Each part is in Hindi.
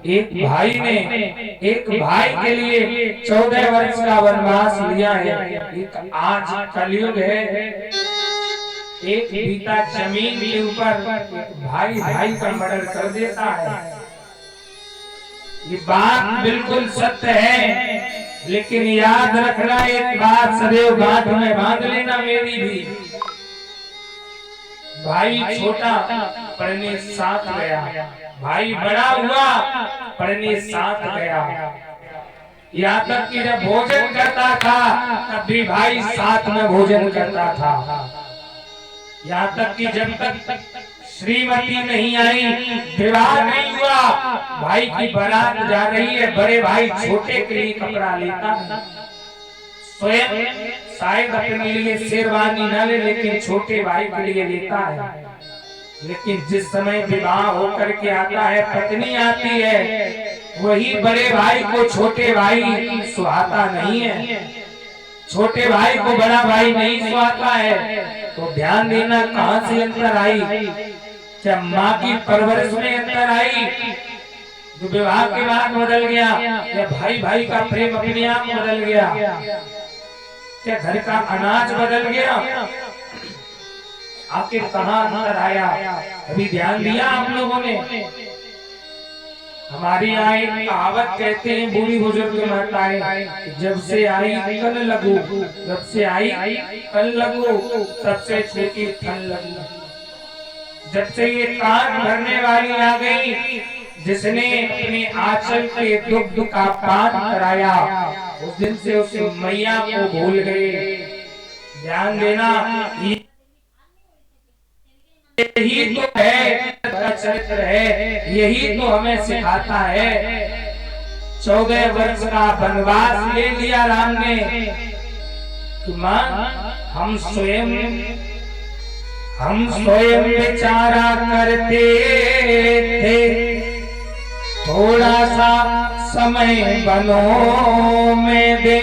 एक भाई ने एक भाई के लिए 14 वर्ष का वनवास लिया है। एक आज कलयुग है, एक पिता जमीन के ऊपर भाई भाई का मर्डर कर देता है। ये बात बिल्कुल सत्य है, लेकिन याद रखना एक बात सदैव गांठ में बांध लेना मेरी भी। भाई छोटा पढ़ने साथ गया, भाई बड़ा हुआ पढ़ने साथ गया। यहाँ तक कि जब भोजन करता था तब भी भाई साथ में भोजन करता था। यहाँ तक कि जब तक श्रीमती नहीं आई, विवाह नहीं हुआ, भाई की बारात जा रही है, बड़े भाई छोटे के लिए कपड़ा लेता है। स्वयं शायद अपने लिए शेरवानी न ले, लेकिन छोटे भाई के लिए लेता है। लेकिन जिस समय विवाह होकर के आता है, पत्नी आती है, वही बड़े भाई को छोटे भाई सुहाता नहीं है, छोटे भाई को बड़ा भाई नहीं सुहाता है। तो ध्यान देना कहां से अंतर आई? क्या माँ की परवरिश में अंतर आई जो विवाह के बाद बदल गया, या भाई भाई का प्रेम अपने आप बदल गया, क्या घर का अनाज बदल गया? आखिर कहाँ अंतर आया? अभी ध्यान दिया आप लोगों ने? हमारे यहाँ एक कहावत कहते हैं बूढ़ी बुजुर्ग माताएं, जब से आई कल लगू, जब से आई कल लगू, तब से छोटी थन लगू। जब से ये कान भरने वाली आ गई, जिसने अपने आंचल के दुग्ध का पान कराया, उस दिन से उस मैया को भूल गए। ध्यान देना, यही तो है चरित्र है, यही तो हमें सिखाता है। 14 वर्ष का वनवास ले लिया राम ने कि मां हम स्वयं विचारा करते थे, थोड़ा सा समय बनों में दे,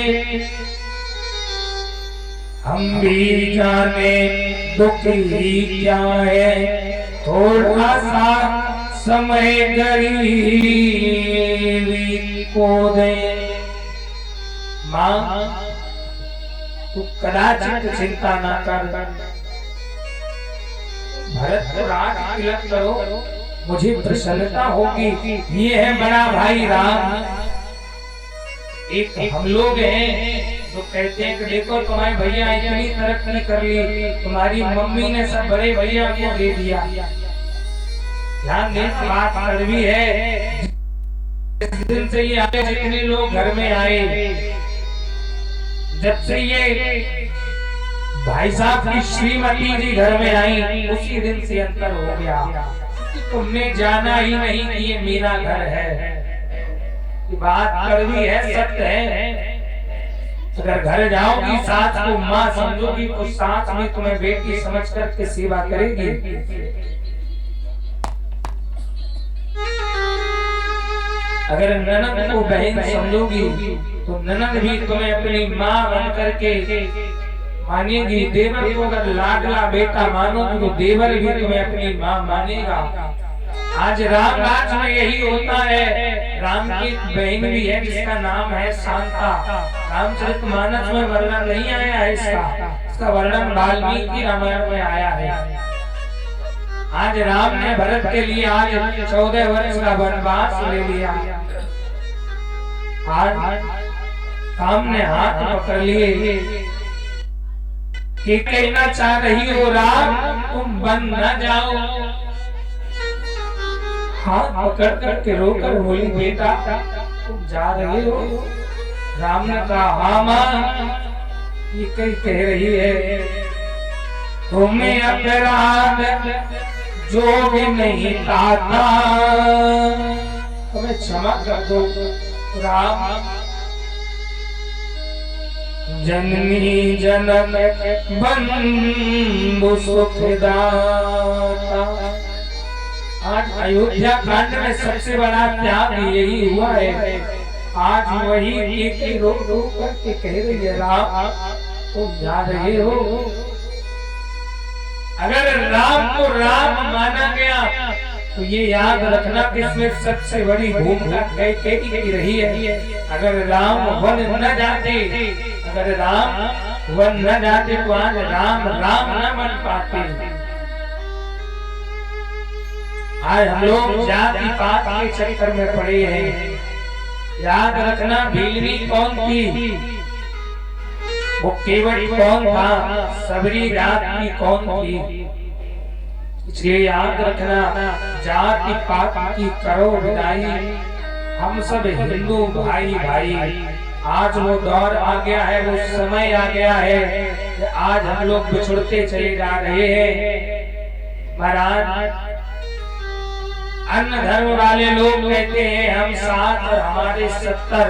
हम भी जाने दुख ही क्या है, थोड़ा सा समय गरीबी को दे। मां तू कदाचित चिंता ना कर, भरत को राज तिलक करो, मुझे प्रसन्नता होगी। ये है बड़ा भाई राम। एक हम लोग हैं जो कहते हैं कि देखो तुम्हारे भैया इतनी तरक्की कर ली, तुम्हारी मम्मी ने सब बड़े भैया को दे दिया। ध्यान देना, बात कड़वी है। जिस दिन से ये आए, जितने लोग घर में आए, जब से ये भाई साहब की श्रीमती जी घर में आई, उसी दिन से अंतर हो गया। तुमने जाना ही नहीं कि ये मेरा घर है। बात कड़वी है, सत्य है। अगर घर जाओगी, सास को माँ समझोगी, तो सास में तुम्हें बेटी समझ करके सेवा करेगी। अगर ननद को बहन समझोगी, तो ननद भी तुम्हें अपनी माँ बन करके मानेगी। देवर को अगर लाडला बेटा मानोगी, तो देवर भी तुम्हें अपनी माँ मानेगा। आज राम राज में यही होता है। राम की बहन भी है जिसका नाम है शांता। रामचरितमानस में वर्णन नहीं आया है इसका वर्णन वाल्मीकि रामायण में आया है। आज राम ने भरत के लिए आज 14 वर्ष का वनवास ले लिया। आज सामने हाथ पकड़ लिए कि कहना चाह रही हो राम तुम बन न जाओ। हाथ पकड़ करके रोकर बोली बेटा तुम जा रहे हो? राम ने कहा हाँ मां, ये कहीं कह रही है तुम्हें अपराध जो भी नहीं पाता, तुम्हें क्षमा कर दो। राम जननी जनम बंधु सुखदाता। आज अयोध्या कांड में सबसे बड़ा त्याग यही हुआ है। आज वही एक रो रो करके कह रही है राम तुम जा रहे हो। अगर राम को राम माना गया तो ये याद रखना कि इसमें सबसे बड़ी भूमिका कैकेयी की रही है। अगर राम वन न जाते, अगर राम वन न जाते तो आज राम राम न बन पाते। आज हम लोग जाति पात के चक्कर में पड़े हैं। याद रखना भीलनी कौन थी, वो केवट कौन था, सबरी जाति कौन थी। इसलिए याद रखना जाति पात की करो विदाई, हम सब हिंदू भाई भाई। आज वो दौर आ गया है, वो समय आ गया है कि आज हम लोग बिछुड़ते चले जा रहे हैं। महाराज अन्य धर्म वाले लोग कहते हैं हम 7 और हमारे 70,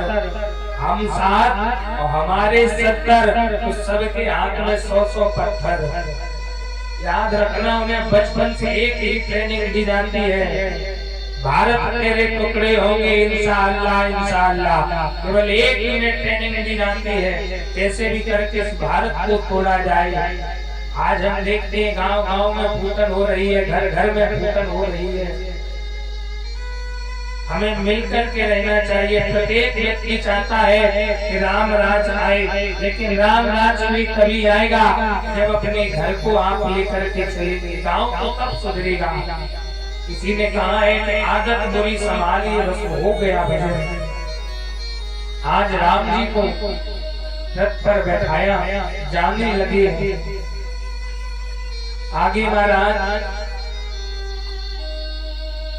हम 7 और हमारे 70, तो सबके हाथ में 100-100 पत्थर। याद रखना उन्हें बचपन से एक ही ट्रेनिंग दी जाती है, भारत तेरे टुकड़े होंगे इंशाअल्लाह इंशाअल्लाह। केवल एक ही में ट्रेनिंग दी जाती है कैसे भी करके इस भारत को तोड़ा जाए। आज हम देखते हैं गांव-गांव में फूटन हो रही है, घर घर में फूटन हो रही है। हमें मिलकर के रहना चाहिए। प्रत्येक व्यक्ति चाहता है कि राम राज आए, लेकिन राम राज भी तभी आएगा जब अपने घर को आप लेकर के चलेंगे। गांव को कब सुधरेगा? किसी ने कहा है कि आदत बुरी संभाली बस हो गया भजन। आज राम जी को रथ पर बैठाया, जाने लगे।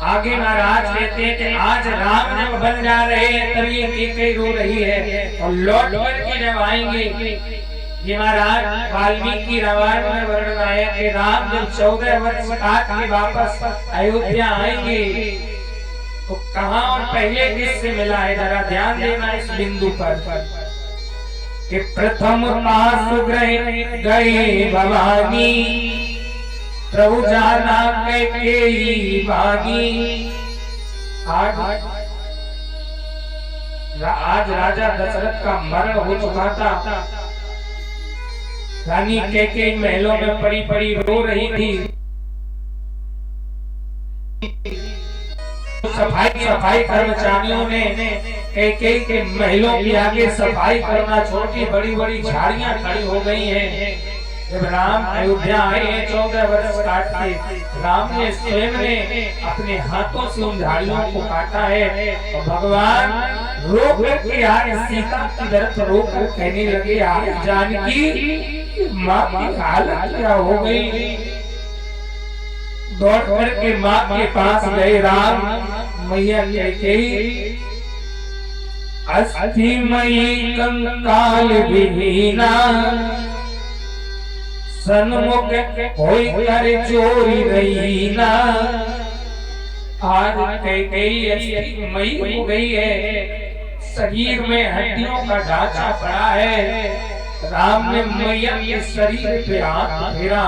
आगे महाराज कहते हैं कि आज राम जब बन जा रहे हैं तभी कैकेयी रो रही है, और लौट करके जब आएंगे, ये महाराज वाल्मीकि रामायण में वर्णन आया कि राम जब 14 वर्ष काट के वापस अयोध्या आएंगे तो कहां और पहले किससे मिला है, जरा ध्यान देना इस बिंदु पर कि प्रथम पास गए भवानी, प्रभु जाना कैकेयी भागी। आज राजा दशरथ का मरण हो चुका था। रानी कैकेयी महलों में पड़ी पड़ी रो रही थी। सफाई कर्मचारियों ने कैकेयी के महलों के आगे सफाई करना छोड़ के बड़ी बड़ी झाड़ियां खड़ी हो गई हैं। जब राम अयोध्या आए हैं 14 वर्ष काट के, राम ने स्वयं ने अपने हाथों से उन झाड़ियों को काटा है, और भगवान रो करके आए सीता की तरफ रो कर कहने लगे जानकी माँ की हालत क्या हो गई। दौड़ करके माँ के पास गए राम, मैया कैकेयी अस्थि मयी कंकाल विहीना, सन्मुख होई कर चोरी रही ना। आज कैकेयी अस्थि मयी हो गई है, शरीर में हड्डियों का ढांचा पड़ा है। राम ने मैया के शरीर पे हाथ फेरा,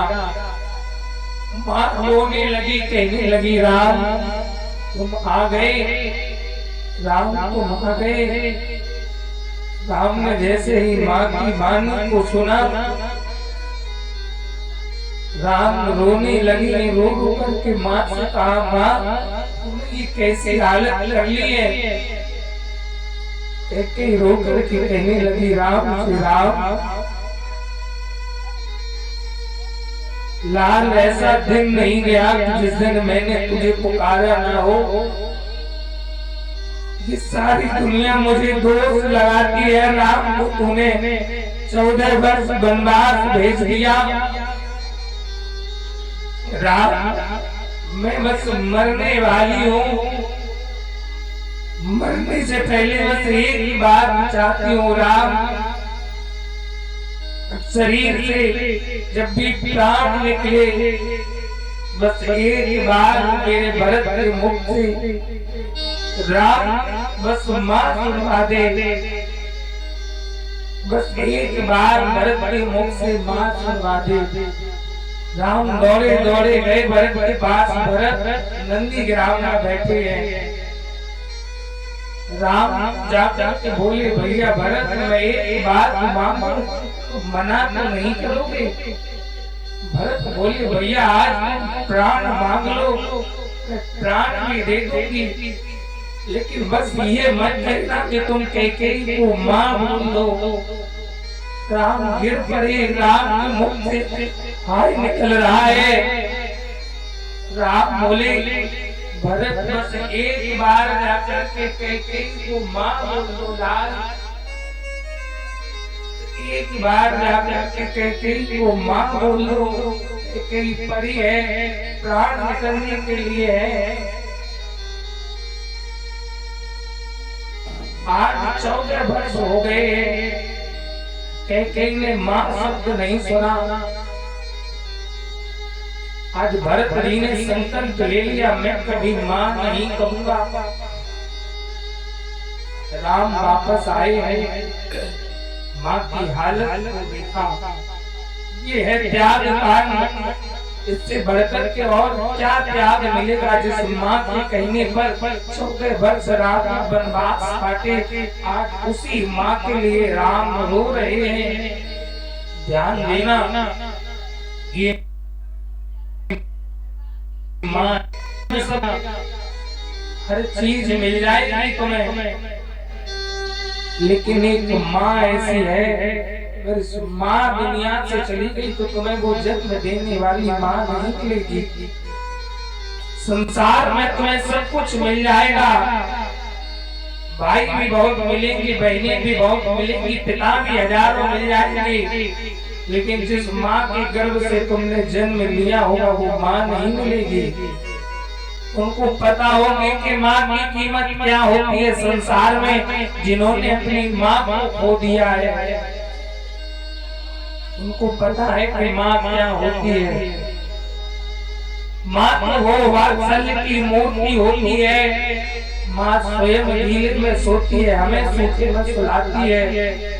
माँ रोने लगी, कहने लगी राम तुम आ गए, राम तुम आ गए। राम ने जैसे ही माँ की वाणी को सुना, राम रोने लगी। रो रो करके माँ से कहा माँ तुमने ये कैसी हालत कर ली है। कैकेयी रो करके कहने लगी राम से राम लाल ऐसा दिन नहीं गया जिस दिन मैंने तुझे पुकारा ना हो। ये सारी दुनिया मुझे दोष लगाती है, राम को तूने 14 वर्ष वनवास भेज दिया। राम मैं बस मरने वाली हूँ, मरने से पहले बस एक ही बात चाहती हूँ राम, शरीर से जब भी प्राण निकले बस एक बार मेरे भरत के मुख से राम बस माँ सुनवा दे, बस एक बार भरत के मुख से माँ सुनवा दे। राम दौड़े दौड़े गए भरत के पास, भरत नंदी ग्राम में बैठे हैं। राम जाके बोले भैया भरत मैं एक बात मांगू तो मना तो नहीं करोगे। भरत बोले भैया आज प्राण मांग लो, मैं प्राण भी दे दूंगी, लेकिन बस ये मत कहना कि तुम कैकेयी को मां बोल दो। राम गिर पड़े, राम के मुख से हाय निकल रहा है। राम बोले भरत बस एक बार जाकर के कैकेयी को मां बोल दो लाल, एक बार जाकर के कैकेयी को मां बोल दो। कैकेयी पड़ी है, प्राण निकलने के लिए है। आज 14 वर्ष हो गए, कैकेयी ने मां शब्द नहीं सुना। आज भरत जी ने संकल्प ले लिया, मैं कभी मां नहीं कहूंगा। राम वापस आए हैं, मां की हालत को देखा। ये है त्याग कांड, इससे बढ़कर के और क्या त्याग मिलेगा। जिस मां के कहने पर 14 वर्ष राम वनवास काटे, आज उसी मां के लिए राम रो रहे हैं। ध्यान देना, ये मां हर चीज मिल जाएगी तुम्हें, लेकिन एक मां ऐसी है, अगर इस मां दुनिया से चली गई तो तुम्हें वो जन्म देने वाली मां नहीं मिलेगी। संसार में तुम्हें सब कुछ मिल जाएगा, भाई भी बहुत मिलेंगे, बहनें भी बहुत मिलेंगी, पिता भी हजारों मिल जाएंगे, लेकिन जिस मां के गर्भ से तुमने जन्म लिया होगा वो मां नहीं मिलेगी। उनको पता होगी कि मां की कीमत क्या होती है संसार में। जिन्होंने अपनी मां को खो दिया है, उनको पता है कि मां क्या होती है। मां तो वो वात्सल्य की मूर्ति होती है। मां स्वयं नींद में सोती है, हमें सोते में सुलाती है।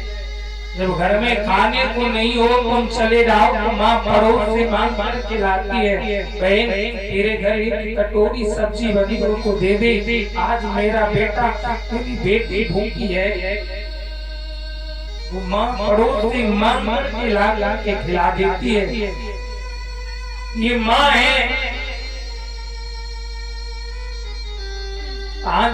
जब घर में खाने को नहीं हो तुम चले जाओ तो मां पड़ोस से मांग कर के लाती है, बहन तेरे घर एक कटोरी सब्जी बनी को दे दे, आज मेरा बेटा तेरी बेटी भूखी है। वो मां पड़ोस से मांग के ला के खिला देती है। ये मां है। आज